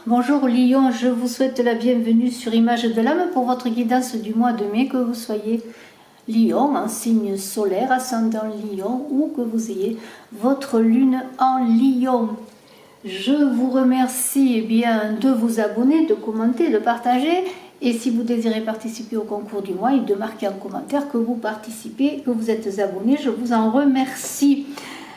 Bonjour Lion, je vous souhaite la bienvenue sur Image de l'âme pour votre guidance du mois de mai, que vous soyez Lion en signe solaire, ascendant Lion, ou que vous ayez votre lune en Lion. Je vous remercie de vous abonner, de commenter, de partager, et si vous désirez participer au concours du mois, et de marquer en commentaire que vous participez, que vous êtes abonné, je vous en remercie.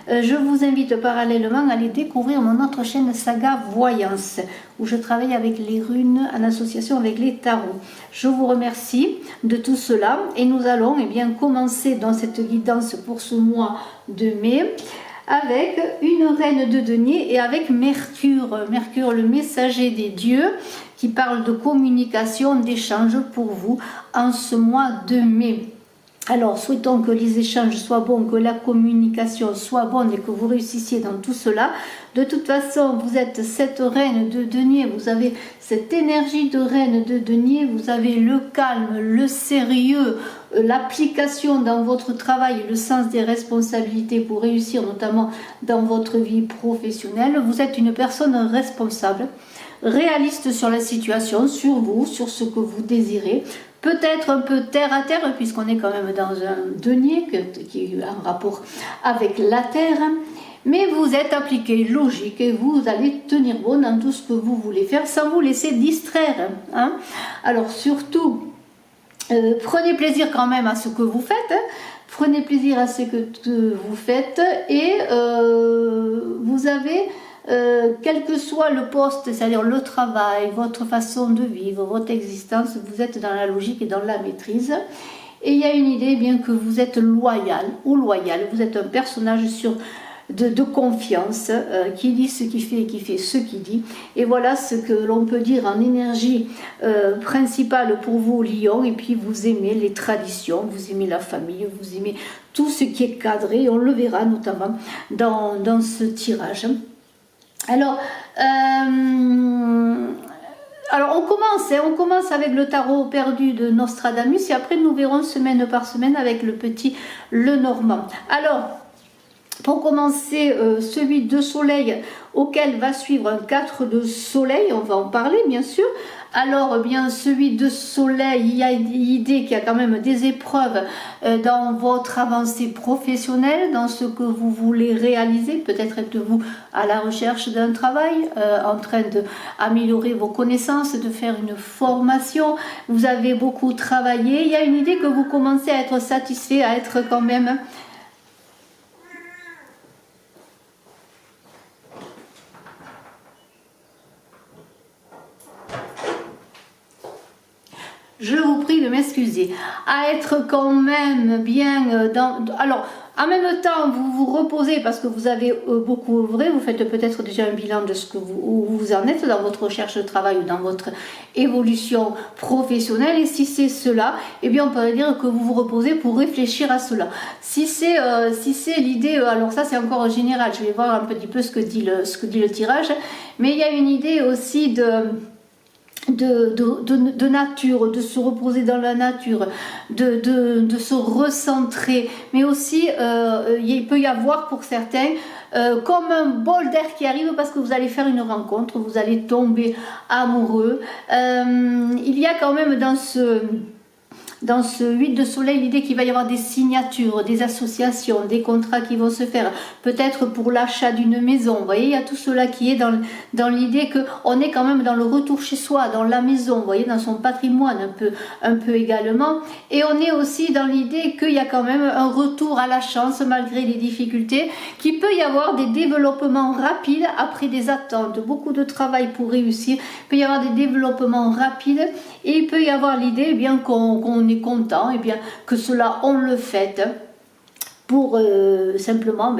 Je vous invite parallèlement à aller découvrir mon autre chaîne Saga Voyance, où je travaille avec les runes en association avec les tarots. Je vous remercie de tout cela et nous allons commencer dans cette guidance pour ce mois de mai avec une reine de denier et avec Mercure, le messager des dieux, qui parle de communication, d'échange pour vous en ce mois de mai. Alors, souhaitons que les échanges soient bons, que la communication soit bonne et que vous réussissiez dans tout cela. De toute façon, vous êtes cette reine de denier, vous avez cette énergie de reine de denier, vous avez le calme, le sérieux, l'application dans votre travail, le sens des responsabilités pour réussir, notamment dans votre vie professionnelle. Vous êtes une personne responsable, réaliste sur la situation, sur vous, sur ce que vous désirez. Peut-être un peu terre à terre, puisqu'on est quand même dans un denier qui est en rapport avec la terre. Mais vous êtes appliqué, logique, et vous allez tenir bon dans tout ce que vous voulez faire sans vous laisser distraire. Alors surtout, prenez plaisir quand même à ce que vous faites. Prenez plaisir à ce que vous faites et vous avez... quel que soit le poste, c'est-à-dire le travail, votre façon de vivre, votre existence, vous êtes dans la logique et dans la maîtrise. Et il y a une idée que vous êtes loyal ou loyal, vous êtes un personnage de confiance qui dit ce qu'il fait et qui fait ce qu'il dit. Et voilà ce que l'on peut dire en énergie principale pour vous, Lion. Et puis vous aimez les traditions, vous aimez la famille, vous aimez tout ce qui est cadré. On le verra notamment dans ce tirage. Alors on commence avec le tarot perdu de Nostradamus et après nous verrons semaine par semaine avec le petit Lenormand. Alors, pour commencer, celui de soleil auquel va suivre un 4 de soleil, on va en parler bien sûr. Alors celui de soleil, il y a l'idée qu'il y a quand même des épreuves dans votre avancée professionnelle, dans ce que vous voulez réaliser. Peut-être êtes-vous à la recherche d'un travail, en train d'améliorer vos connaissances, de faire une formation. Vous avez beaucoup travaillé. Il y a une idée que vous commencez à être satisfait, à être quand même... Je vous prie de m'excuser, à être quand même bien dans... Alors, en même temps, vous vous reposez parce que vous avez beaucoup œuvré, vous faites peut-être déjà un bilan de ce que où vous en êtes dans votre recherche de travail ou dans votre évolution professionnelle. Et si c'est cela, on pourrait dire que vous vous reposez pour réfléchir à cela. Si c'est l'idée, alors ça c'est encore général, je vais voir un petit peu ce que dit le tirage, mais il y a une idée aussi de nature, de se reposer dans la nature, de se recentrer, mais aussi il peut y avoir pour certains comme un bol d'air qui arrive parce que vous allez faire une rencontre, vous allez tomber amoureux. Il y a quand même dans ce 8 de soleil, l'idée qu'il va y avoir des signatures, des associations, des contrats qui vont se faire, peut-être pour l'achat d'une maison. Vous voyez, il y a tout cela qui est dans l'idée qu'on est quand même dans le retour chez soi, dans la maison, vous voyez, dans son patrimoine un peu également. Et on est aussi dans l'idée qu'il y a quand même un retour à la chance malgré les difficultés, qu'il peut y avoir des développements rapides après des attentes, beaucoup de travail pour réussir. Il peut y avoir des développements rapides et il peut y avoir l'idée qu'on est content, que cela on le fait pour simplement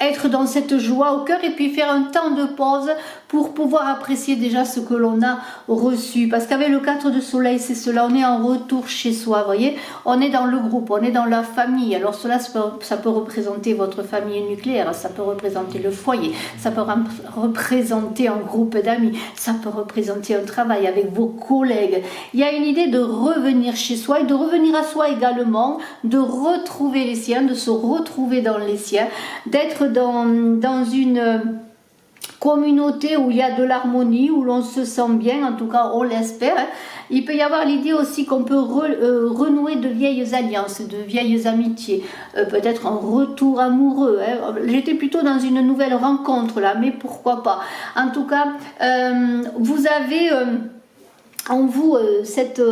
être dans cette joie au cœur et puis faire un temps de pause pour pouvoir apprécier déjà ce que l'on a reçu. Parce qu'avec le 4 de soleil, c'est cela, on est en retour chez soi, vous voyez, on est dans le groupe, on est dans la famille. Alors cela, ça peut représenter votre famille nucléaire, ça peut représenter le foyer, ça peut représenter un groupe d'amis, ça peut représenter un travail avec vos collègues. Il y a une idée de revenir chez soi et de revenir à soi également, de retrouver les siens, de se retrouver dans les siens, d'être dans une communauté où il y a de l'harmonie, où l'on se sent bien, en tout cas on l'espère. Hein. Il peut y avoir l'idée aussi qu'on peut renouer de vieilles alliances, de vieilles amitiés, peut-être un retour amoureux. Hein. J'étais plutôt dans une nouvelle rencontre là, mais pourquoi pas. En tout cas, vous avez en vous cette,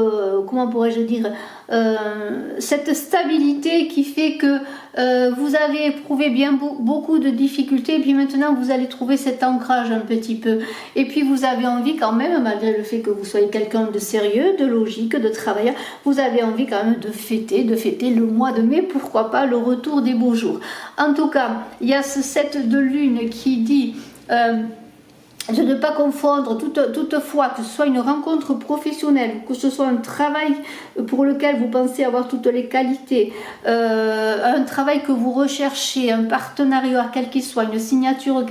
comment pourrais-je dire, cette stabilité qui fait que vous avez éprouvé bien beaucoup de difficultés, et puis maintenant vous allez trouver cet ancrage un petit peu, et puis vous avez envie quand même, malgré le fait que vous soyez quelqu'un de sérieux, de logique, de travailleur, vous avez envie quand même de fêter le mois de mai, pourquoi pas le retour des beaux jours. En tout cas, il y a ce 7 de lune qui dit de ne pas confondre toutefois que ce soit une rencontre professionnelle, que ce soit un travail pour lequel vous pensez avoir toutes les qualités, un travail que vous recherchez, un partenariat quel qu'il soit, une signature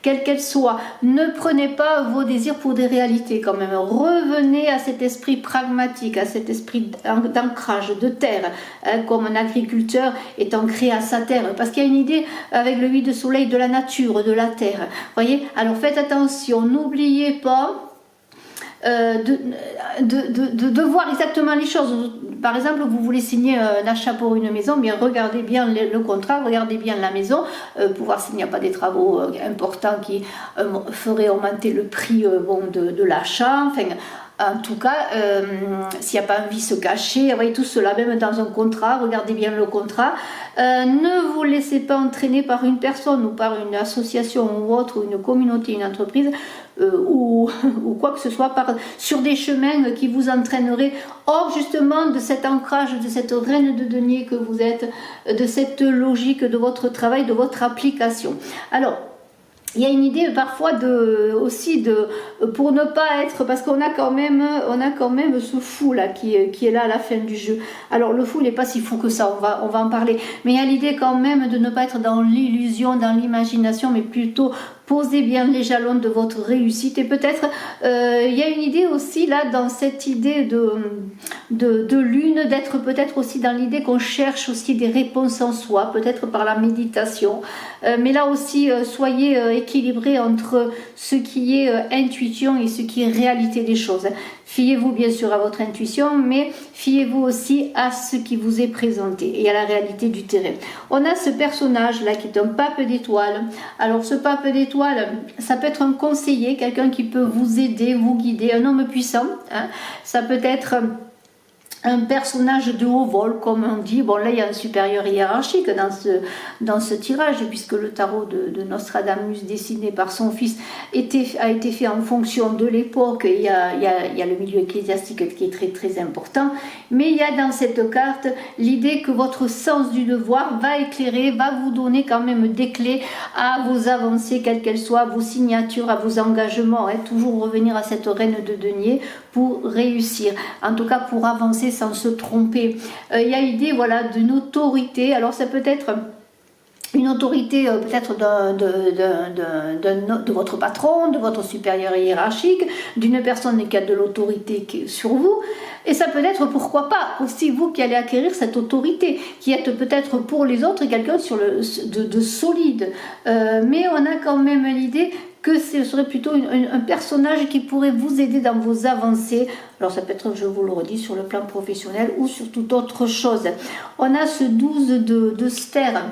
quelle qu'elle soit, ne prenez pas vos désirs pour des réalités quand même. Revenez à cet esprit pragmatique, à cet esprit d'ancrage, de terre, hein, comme un agriculteur est ancré à sa terre, parce qu'il y a une idée avec le 8 de soleil de la nature, de la terre. Voyez, alors faites attention, n'oubliez pas de voir exactement les choses. Par exemple, vous voulez signer un achat pour une maison, bien regardez bien le contrat, regardez bien la maison, pour voir s'il n'y a pas des travaux importants qui feraient augmenter le prix de l'achat. Enfin, en tout cas, s'il n'y a pas un vice caché, voyez tout cela, même dans un contrat, regardez bien le contrat. Ne vous laissez pas entraîner par une personne ou par une association ou autre, ou une communauté, une entreprise, ou quoi que ce soit, sur des chemins qui vous entraîneraient hors justement de cet ancrage, de cette reine de denier que vous êtes, de cette logique de votre travail, de votre application. Alors, il y a une idée parfois pour ne pas être, parce qu'on a quand même ce fou là qui est là à la fin du jeu. Alors le fou n'est pas si fou que ça, on va en parler, mais il y a l'idée quand même de ne pas être dans l'illusion, dans l'imagination, mais plutôt posez bien les jalons de votre réussite. Et peut-être il y a une idée aussi là dans cette idée de lune, d'être peut-être aussi dans l'idée qu'on cherche aussi des réponses en soi, peut-être par la méditation, mais là aussi soyez équilibré entre ce qui est intuition et ce qui est réalité des choses. Fiez-vous bien sûr à votre intuition, mais fiez-vous aussi à ce qui vous est présenté et à la réalité du terrain. On a ce personnage là qui est un pape d'étoiles. Alors ce pape d'étoiles, ça peut être un conseiller, quelqu'un qui peut vous aider, vous guider, un homme puissant. Hein. Ça peut être un personnage de haut vol, comme on dit. Bon, là, il y a un supérieur hiérarchique dans ce tirage, puisque le tarot de Nostradamus, dessiné par son fils, a été fait en fonction de l'époque. Il y a le milieu ecclésiastique qui est très, très important. Mais il y a dans cette carte l'idée que votre sens du devoir va éclairer, va vous donner quand même des clés à vos avancées, quelles qu'elles soient, à vos signatures, à vos engagements. Hein. Toujours revenir à cette reine de denier pour réussir. En tout cas, pour avancer sans se tromper. Il y a l'idée d'une autorité. Alors ça peut être une autorité peut-être de votre patron, de votre supérieur hiérarchique, d'une personne qui a de l'autorité sur vous. Et ça peut être, pourquoi pas, aussi vous qui allez acquérir cette autorité, qui êtes peut-être pour les autres quelqu'un de solide. Mais on a quand même l'idée que ce serait plutôt un personnage qui pourrait vous aider dans vos avancées. Alors ça peut être, je vous le redis, sur le plan professionnel ou sur toute autre chose. On a ce 12 de sphère.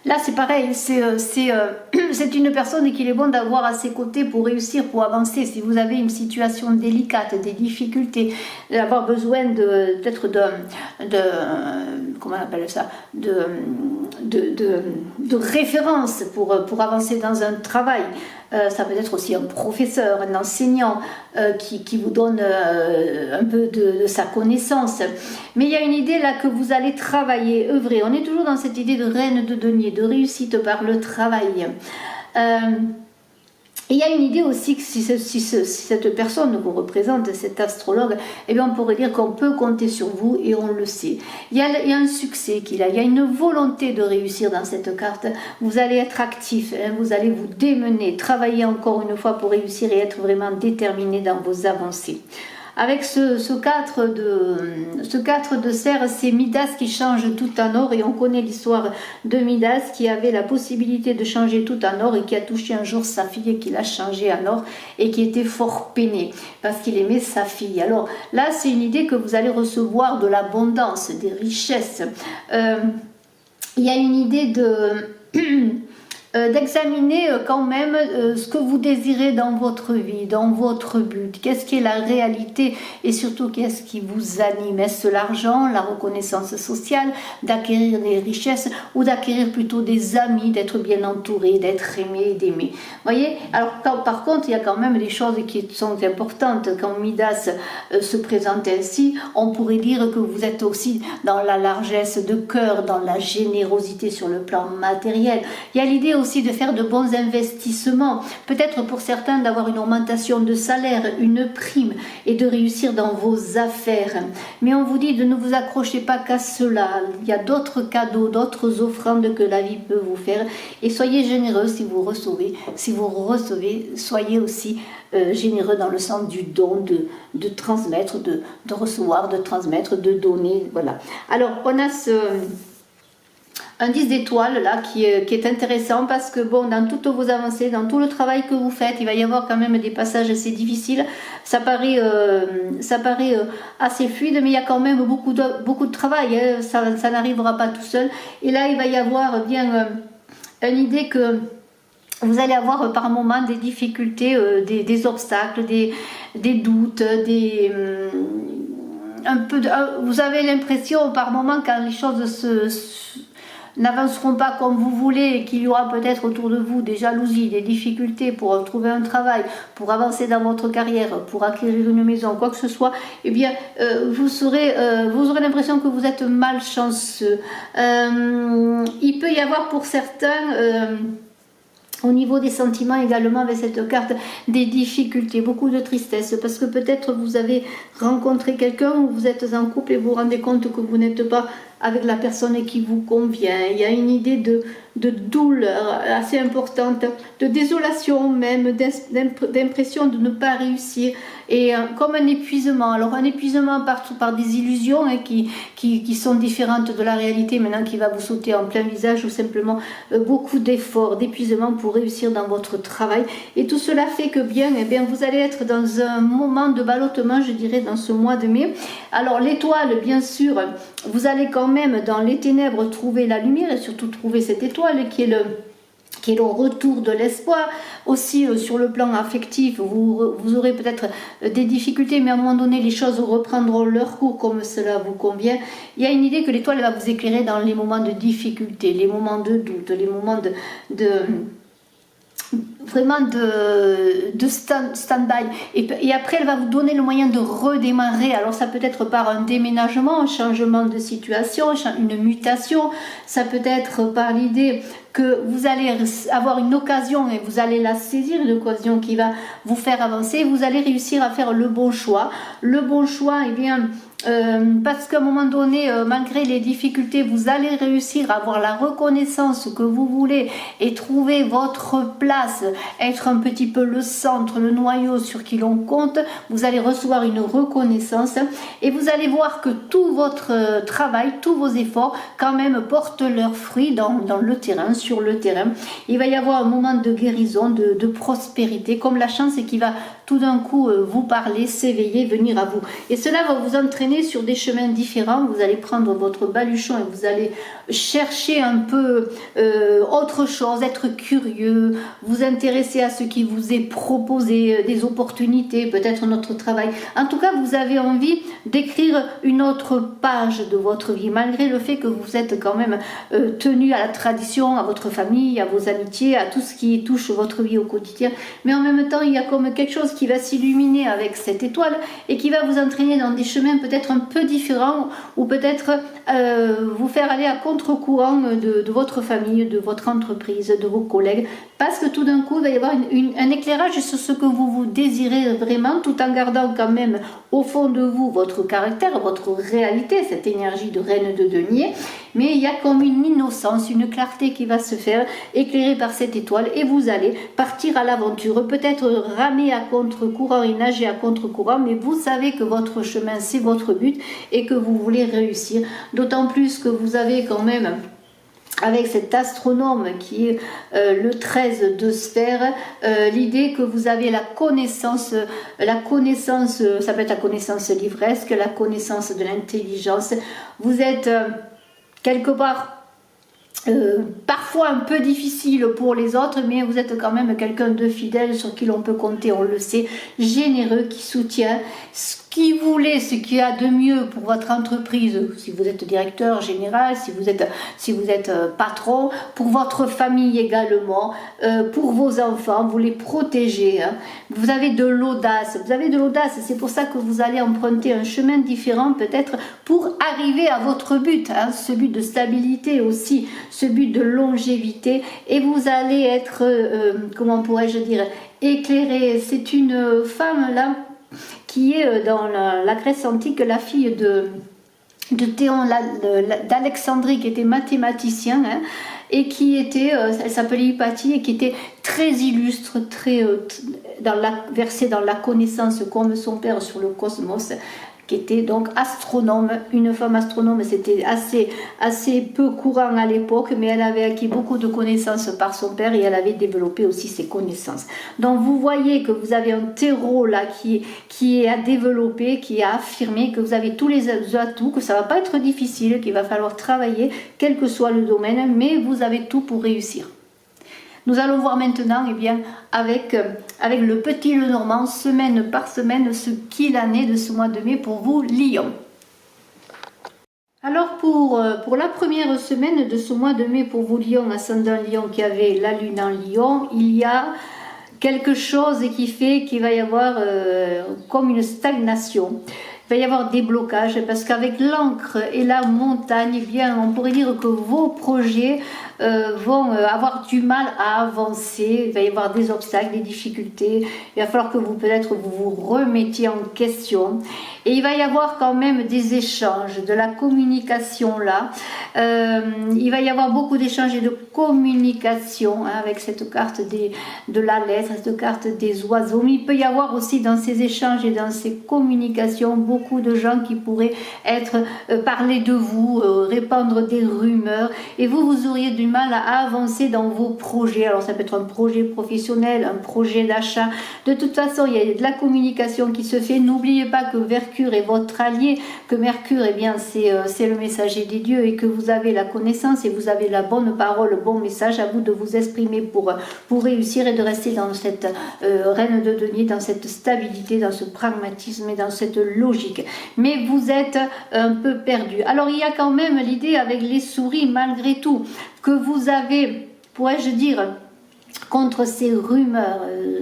Là, c'est pareil, c'est une personne qu'il est bon d'avoir à ses côtés pour réussir, pour avancer. Si vous avez une situation délicate, des difficultés, d'avoir besoin peut-être comment on appelle ça, de référence pour avancer dans un travail. Ça peut être aussi un professeur, un enseignant qui vous donne un peu de sa connaissance. Mais il y a une idée là que vous allez travailler, œuvrer. On est toujours dans cette idée de reine de denier, de réussite par le travail. Et il y a une idée aussi que si cette personne vous représente, cet astrologue, eh bien on pourrait dire qu'on peut compter sur vous et on le sait. Il y a un succès qu'il a, il y a une volonté de réussir dans cette carte. Vous allez être actif, hein, vous allez vous démener, travailler encore une fois pour réussir et être vraiment déterminé dans vos avancées. avec ce 4 de serre, c'est Midas qui change tout en or, et on connaît l'histoire de Midas qui avait la possibilité de changer tout en or et qui a touché un jour sa fille et qui l'a changé en or et qui était fort peiné parce qu'il aimait sa fille. Alors là, c'est une idée que vous allez recevoir de l'abondance, des richesses. Il y a une idée d'examiner quand même ce que vous désirez dans votre vie, dans votre but, qu'est-ce qui est la réalité et surtout qu'est-ce qui vous anime. Est-ce l'argent, la reconnaissance sociale, d'acquérir des richesses ou d'acquérir plutôt des amis, d'être bien entouré, d'être aimé, d'aimer. Voyez. Alors par contre, il y a quand même des choses qui sont importantes. Quand Midas se présente ainsi, on pourrait dire que vous êtes aussi dans la largesse de cœur, dans la générosité sur le plan matériel. Il y a l'idée aussi de faire de bons investissements, peut-être pour certains d'avoir une augmentation de salaire, une prime et de réussir dans vos affaires. Mais on vous dit de ne vous accrochez pas qu'à cela. Il y a d'autres cadeaux, d'autres offrandes que la vie peut vous faire, et soyez généreux si vous recevez. Si vous recevez, soyez aussi généreux dans le sens du don, de transmettre, de recevoir, de transmettre, de donner. Voilà. Alors on a un 10 d'étoiles là qui est intéressant parce que bon, dans toutes vos avancées, dans tout le travail que vous faites, il va y avoir quand même des passages assez difficiles. Ça paraît assez fluide, mais il y a quand même beaucoup de travail, hein. Ça n'arrivera pas tout seul. Et là, il va y avoir bien une idée que vous allez avoir par moments des difficultés, des obstacles, des doutes, vous avez l'impression par moments quand les choses n'avanceront pas comme vous voulez et qu'il y aura peut-être autour de vous des jalousies, des difficultés pour trouver un travail, pour avancer dans votre carrière, pour acquérir une maison, quoi que ce soit, eh bien vous aurez l'impression que vous êtes malchanceux. Il peut y avoir pour certains au niveau des sentiments également avec cette carte des difficultés, beaucoup de tristesse parce que peut-être vous avez rencontré quelqu'un ou vous êtes en couple et vous vous rendez compte que vous n'êtes pas avec la personne qui vous convient. Il y a une idée de douleur assez importante, de désolation même, d'impression de ne pas réussir et comme un épuisement. Alors un épuisement par des illusions hein, qui sont différentes de la réalité maintenant, qui va vous sauter en plein visage, ou simplement beaucoup d'efforts, d'épuisement pour réussir dans votre travail. Et tout cela fait que bien vous allez être dans un moment de ballottement, je dirais, dans ce mois de mai. Alors l'étoile, bien sûr, vous allez quand même dans les ténèbres trouver la lumière et surtout trouver cette étoile qui est le retour de l'espoir. Aussi sur le plan affectif, vous aurez peut-être des difficultés, mais à un moment donné les choses reprendront leur cours comme cela vous convient. Il y a une idée que l'étoile va vous éclairer dans les moments de difficulté, les moments de doute, les moments vraiment de stand-by, et après elle va vous donner le moyen de redémarrer. Alors ça peut être par un déménagement, un changement de situation, une mutation, ça peut être par l'idée que vous allez avoir une occasion et vous allez la saisir, une occasion qui va vous faire avancer, vous allez réussir à faire le bon choix. Le bon choix, eh bien parce qu'à un moment donné, malgré les difficultés, vous allez réussir à avoir la reconnaissance que vous voulez et trouver votre place, être un petit peu le centre, le noyau sur qui l'on compte. Vous allez recevoir une reconnaissance et vous allez voir que tout votre travail, tous vos efforts quand même portent leurs fruits dans le terrain, sur le terrain. Il va y avoir un moment de guérison, de prospérité, comme la chance qui va tout d'un coup vous parler, s'éveiller, venir à vous. Et cela va vous entraîner sur des chemins différents. Vous allez prendre votre baluchon et vous allez chercher un peu autre chose, être curieux, vous intéresser à ce qui vous est proposé, des opportunités, peut-être notre travail. En tout cas, vous avez envie d'écrire une autre page de votre vie, malgré le fait que vous êtes quand même tenu à la tradition, à votre famille, à vos amitiés, à tout ce qui touche votre vie au quotidien. Mais en même temps, il y a comme quelque chose qui va s'illuminer avec cette étoile et qui va vous entraîner dans des chemins peut-être un peu différents, ou peut-être vous faire aller à contre-courant de votre famille, de votre entreprise, de vos collègues, parce que tout d'un coup il va y avoir un éclairage sur ce que vous désirez vraiment, tout en gardant quand même au fond de vous votre caractère, votre réalité, cette énergie de reine de denier. mais il y a comme une innocence, une clarté qui va se faire, éclairée par cette étoile, et vous allez partir à l'aventure, peut-être ramer à contre-courant et nager à contre-courant, mais vous savez que votre chemin, c'est votre but et que vous voulez réussir, d'autant plus que vous avez quand même, avec cet astronome qui est le 13 de sphère, l'idée que vous avez la connaissance, ça peut être la connaissance livresque, la connaissance de l'intelligence. Vous êtes quelque part parfois un peu difficile pour les autres, mais vous êtes quand même quelqu'un de fidèle sur qui l'on peut compter, on le sait, généreux, qui soutient, qui voulait ce qu'il y a de mieux pour votre entreprise, si vous êtes directeur général, si vous êtes patron, pour votre famille également, pour vos enfants, vous les protégez, hein. Vous avez de l'audace, c'est pour ça que vous allez emprunter un chemin différent peut-être pour arriver à votre but, hein, ce but de stabilité aussi, ce but de longévité, et vous allez être, comment pourrais-je dire, éclairé. C'est une femme là qui est dans la Grèce antique la fille de Théon d'Alexandrie, qui était mathématicien, hein, et qui était, elle s'appelait Hypatie, et qui était très illustre, très versée dans la connaissance comme son père sur le cosmos, qui était donc astronome, une femme astronome. C'était assez peu courant à l'époque, mais elle avait acquis beaucoup de connaissances par son père et elle avait développé aussi ses connaissances. Donc vous voyez que vous avez un terreau là qui est à développer, qui est à affirmer, que vous avez tous les atouts, que ça va pas être difficile, qu'il va falloir travailler, quel que soit le domaine, mais vous avez tout pour réussir. Nous allons voir maintenant, eh bien, avec le petit Lenormand, semaine par semaine, ce qu'il en est de ce mois de mai pour vous, Lion. Alors pour la première semaine de ce mois de mai pour vous, Lion, ascendant Lion, qui avait la lune en Lion, il y a quelque chose qui fait qu'il va y avoir comme une stagnation. Il va y avoir des blocages parce qu'avec l'encre et la montagne, eh bien, on pourrait dire que vos projets vont avoir du mal à avancer. Il va y avoir des obstacles, des difficultés. Il va falloir que vous vous remettiez en question. Et il va y avoir quand même des échanges, de la communication là. Il va y avoir beaucoup d'échanges et de communication, hein, avec cette carte de la lettre, cette carte des oiseaux. Mais il peut y avoir aussi dans ces échanges et dans ces communications beaucoup de gens qui pourraient parler de vous, répandre des rumeurs, et vous auriez du mal à avancer dans vos projets. Alors ça peut être un projet professionnel, un projet d'achat. De toute façon, il y a de la communication qui se fait. N'oubliez pas que Mercure est votre allié, que Mercure, eh bien, c'est le messager des dieux, et que vous avez la connaissance et vous avez la bonne parole, le bon message. À vous de vous exprimer pour réussir et de rester dans cette reine de denier, dans cette stabilité, dans ce pragmatisme et dans cette logique. Mais vous êtes un peu perdu. Alors il y a quand même l'idée avec les souris, malgré tout, que vous avez, pourrais-je dire, contre ces rumeurs,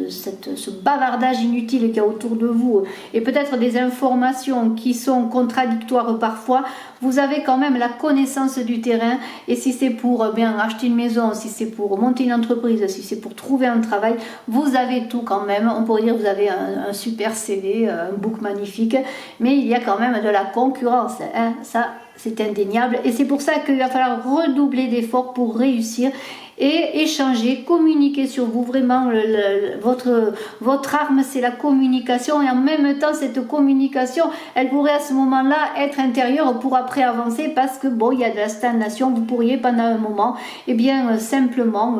ce bavardage inutile qu'il y a autour de vous, et peut-être des informations qui sont contradictoires parfois, vous avez quand même la connaissance du terrain. Et si c'est pour bien acheter une maison, si c'est pour monter une entreprise, si c'est pour trouver un travail, vous avez tout quand même. On pourrait dire que vous avez un super CV, un book magnifique, mais il y a quand même de la concurrence, hein, ça c'est indéniable, et c'est pour ça qu'il va falloir redoubler d'efforts pour réussir et échanger, communiquer sur vous. Vraiment, votre arme, c'est la communication, et en même temps, cette communication, elle pourrait à ce moment-là être intérieure pour après avancer, parce que bon, il y a de la stagnation. Vous pourriez pendant un moment, eh bien, simplement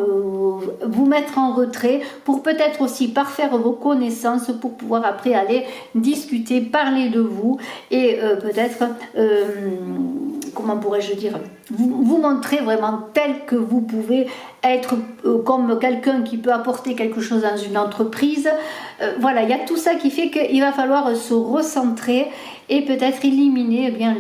vous mettre en retrait pour peut-être aussi parfaire vos connaissances, pour pouvoir après aller discuter, parler de vous, et peut-être comment pourrais-je dire, vous montrer vraiment tel que vous pouvez être, comme quelqu'un qui peut apporter quelque chose dans une entreprise. Voilà, il y a tout ça qui fait qu'il va falloir se recentrer et peut-être éliminer, eh bien,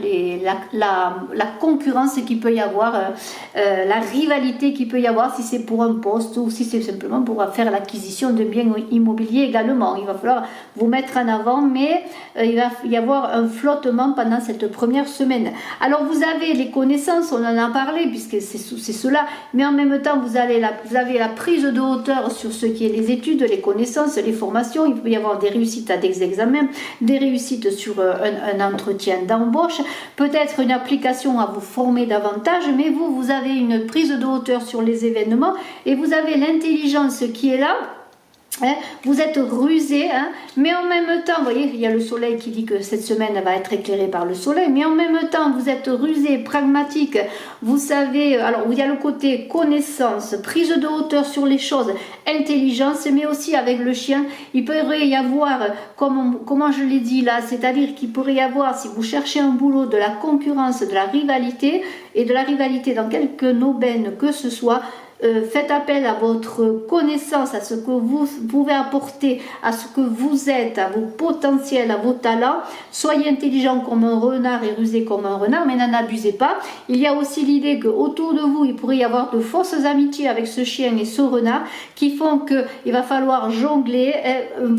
la concurrence qu'il peut y avoir, la rivalité qu'il peut y avoir, si c'est pour un poste ou si c'est simplement pour faire l'acquisition de biens immobiliers également. Il va falloir vous mettre en avant, mais il va y avoir un flottement pendant cette première semaine. Alors vous avez les connaissances, on en a parlé, puisque c'est cela, mais en même temps vous avez la prise de hauteur sur ce qui est les études, les connaissances, les formations. Il peut y avoir des réussites à des examens, des réussites sur un un entretien d'embauche, peut-être une application à vous former davantage, mais vous avez une prise de hauteur sur les événements et vous avez l'intelligence qui est là. Vous êtes rusé, mais en même temps, vous voyez, il y a le soleil qui dit que cette semaine va être éclairée par le soleil, mais en même temps, vous êtes rusé, pragmatique, vous savez, alors il y a le côté connaissance, prise de hauteur sur les choses, intelligence, mais aussi avec le chien, il pourrait y avoir, comment je l'ai dit là, c'est-à-dire qu'il pourrait y avoir, si vous cherchez un boulot, de la concurrence, de la rivalité, et de la rivalité dans quelque domaine que ce soit. Faites appel à votre connaissance, à ce que vous pouvez apporter, à ce que vous êtes, à vos potentiels, à vos talents. Soyez intelligent comme un renard et rusé comme un renard, mais n'en abusez pas. Il y a aussi l'idée qu'autour de vous, il pourrait y avoir de fausses amitiés avec ce chien et ce renard qui font qu'il va falloir jongler,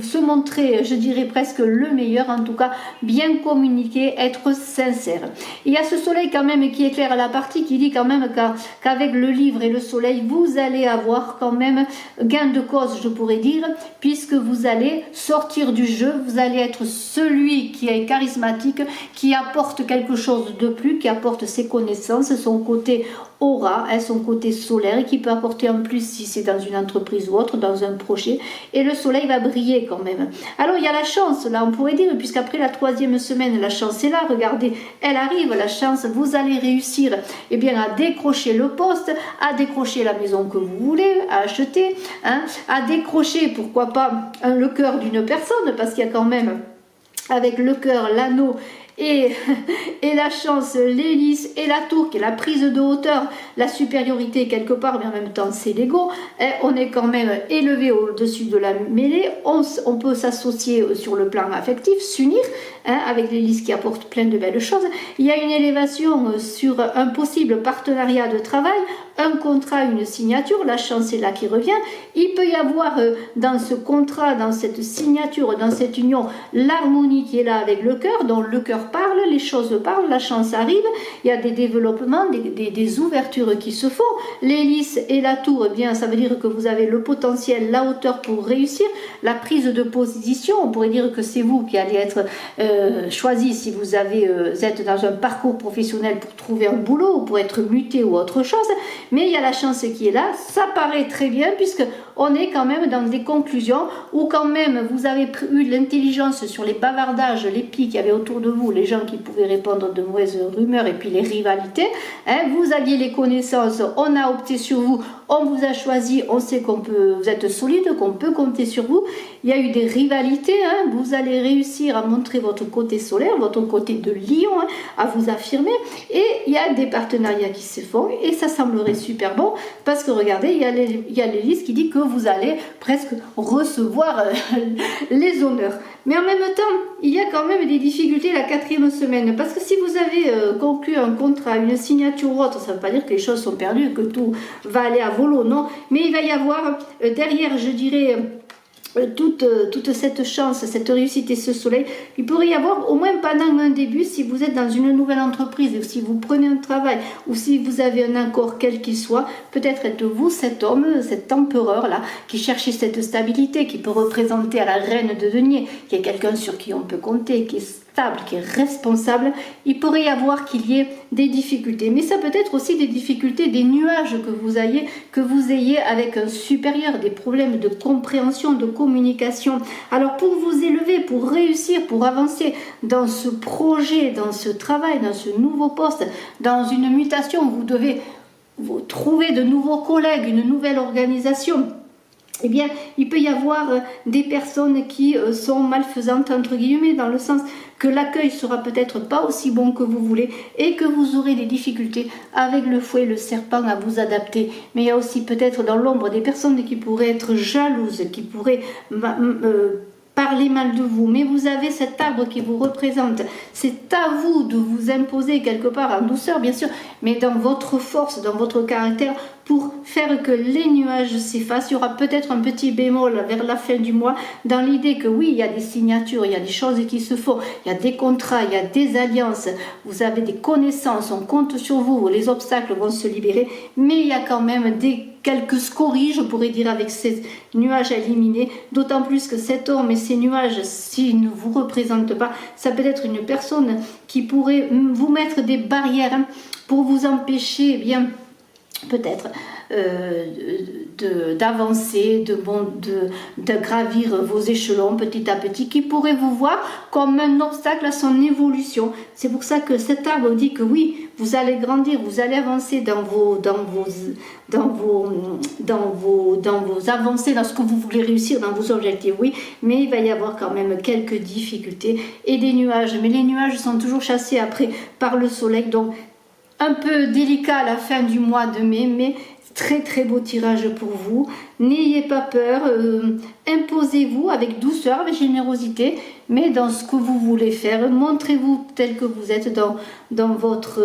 se montrer, je dirais presque le meilleur, en tout cas bien communiquer, être sincère. Il y a ce soleil quand même qui éclaire la partie qui dit quand même qu'avec le livre et le soleil, vous allez avoir quand même gain de cause, je pourrais dire, puisque vous allez sortir du jeu, vous allez être celui qui est charismatique, qui apporte quelque chose de plus, qui apporte ses connaissances, son côté aura, son côté solaire, et qui peut apporter en plus si c'est dans une entreprise ou autre, dans un projet, et le soleil va briller quand même. Alors il y a la chance, là on pourrait dire, puisqu'après la 3e semaine, la chance est là, regardez, elle arrive, la chance, vous allez réussir eh bien, à décrocher le poste, à décrocher la maison que vous voulez, à acheter, à décrocher, pourquoi pas, le cœur d'une personne, parce qu'il y a quand même, avec le cœur, l'anneau, et la chance, l'hélice et la tour, qui est la prise de hauteur, la supériorité quelque part, mais en même temps c'est l'ego. On est quand même élevé au-dessus de la mêlée, on peut s'associer sur le plan affectif, s'unir, avec l'hélice qui apporte plein de belles choses. Il y a une élévation sur un possible partenariat de travail, un contrat, une signature, la chance est là qui revient. Il peut y avoir dans ce contrat, dans cette signature, dans cette union, l'harmonie qui est là avec le cœur, dont le cœur parle, les choses parlent, la chance arrive, il y a des développements, des ouvertures qui se font. L'hélice et la tour, eh bien, ça veut dire que vous avez le potentiel, la hauteur pour réussir, la prise de position, on pourrait dire que c'est vous qui allez être choisi si vous êtes dans un parcours professionnel pour trouver un boulot ou pour être muté ou autre chose, mais il y a la chance qui est là, ça paraît très bien puisque on est quand même dans des conclusions où quand même vous avez eu l'intelligence sur les bavardages, les pics qu'il y avait autour de vous, les gens qui pouvaient répandre de mauvaises rumeurs et puis les rivalités, vous aviez les connaissances, on a opté sur vous, on vous a choisi, on sait vous êtes solide, qu'on peut compter sur vous. Il y a eu des rivalités, vous allez réussir à montrer votre côté solaire, votre côté de lion, à vous affirmer, et il y a des partenariats qui se font et ça semblerait super bon parce que regardez, il y a l'hélice qui dit que vous allez presque recevoir les honneurs. Mais en même temps, il y a quand même des difficultés la 4e semaine parce que si vous avez conclu un contrat, une signature ou autre, ça ne veut pas dire que les choses sont perdues, que tout va aller à volo, non, mais il va y avoir derrière, je dirais, toute cette chance, cette réussite et ce soleil, il pourrait y avoir au moins pendant un début, si vous êtes dans une nouvelle entreprise, ou si vous prenez un travail, ou si vous avez un accord quel qu'il soit, peut-être êtes-vous cet homme, cet empereur-là, qui cherchait cette stabilité, qui peut représenter à la reine de denier, qui est quelqu'un sur qui on peut compter, qui est stable, qui est responsable. Il pourrait y avoir qu'il y ait des difficultés, mais ça peut être aussi des difficultés, des nuages que vous ayez avec un supérieur, des problèmes de compréhension, de communication. Alors pour vous élever, pour réussir, pour avancer dans ce projet, dans ce travail, dans ce nouveau poste, dans une mutation, vous devez trouver de nouveaux collègues, une nouvelle organisation. Eh bien, il peut y avoir des personnes qui sont malfaisantes, entre guillemets, dans le sens que l'accueil sera peut-être pas aussi bon que vous voulez et que vous aurez des difficultés avec le fouet, le serpent à vous adapter. Mais il y a aussi peut-être dans l'ombre des personnes qui pourraient être jalouses, qui pourraient parler mal de vous, mais vous avez cet arbre qui vous représente. C'est à vous de vous imposer quelque part en douceur, bien sûr, mais dans votre force, dans votre caractère, pour faire que les nuages s'effacent. Il y aura peut-être un petit bémol vers la fin du mois dans l'idée que oui, il y a des signatures, il y a des choses qui se font, il y a des contrats, il y a des alliances, vous avez des connaissances, on compte sur vous, les obstacles vont se libérer, mais il y a quand même quelques scories, je pourrais dire, avec ces nuages à éliminer, d'autant plus que cet homme et ces nuages, s'ils ne vous représentent pas, ça peut être une personne qui pourrait vous mettre des barrières pour vous empêcher, eh bien, peut-être d'avancer, de gravir vos échelons petit à petit, qui pourrait vous voir comme un obstacle à son évolution. C'est pour ça que cet arbre dit que oui, vous allez grandir, vous allez avancer dans vos avancées, dans ce que vous voulez réussir, dans vos objectifs, oui, mais il va y avoir quand même quelques difficultés et des nuages. Mais les nuages sont toujours chassés après par le soleil, donc un peu délicat à la fin du mois de mai, mais très très beau tirage pour vous. N'ayez pas peur, imposez-vous avec douceur, avec générosité, mais dans ce que vous voulez faire, montrez-vous tel que vous êtes dans votre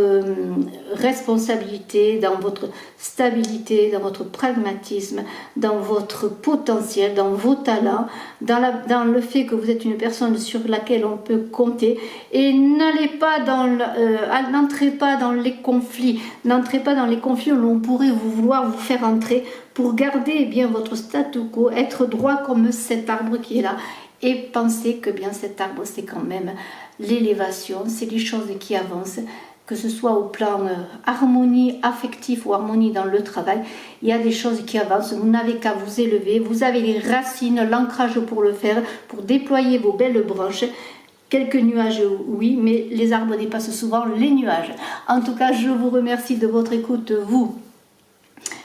responsabilité, dans votre stabilité, dans votre pragmatisme, dans votre potentiel, dans vos talents, dans le fait que vous êtes une personne sur laquelle on peut compter, et n'entrez pas dans les conflits, où l'on pourrait vouloir vous faire entrer pour garder eh bien votre statu quo, être droit comme cet arbre qui est là, et penser que bien cet arbre c'est quand même l'élévation, c'est les choses qui avancent, que ce soit au plan harmonie affective ou harmonie dans le travail, il y a des choses qui avancent, vous n'avez qu'à vous élever, vous avez les racines, l'ancrage pour le faire, pour déployer vos belles branches. Quelques nuages, oui, mais les arbres dépassent souvent les nuages. En tout cas, je vous remercie de votre écoute,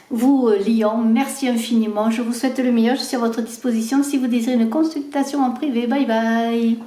vous, Lion, merci infiniment. Je vous souhaite le meilleur. Je suis à votre disposition si vous désirez une consultation en privé. Bye bye.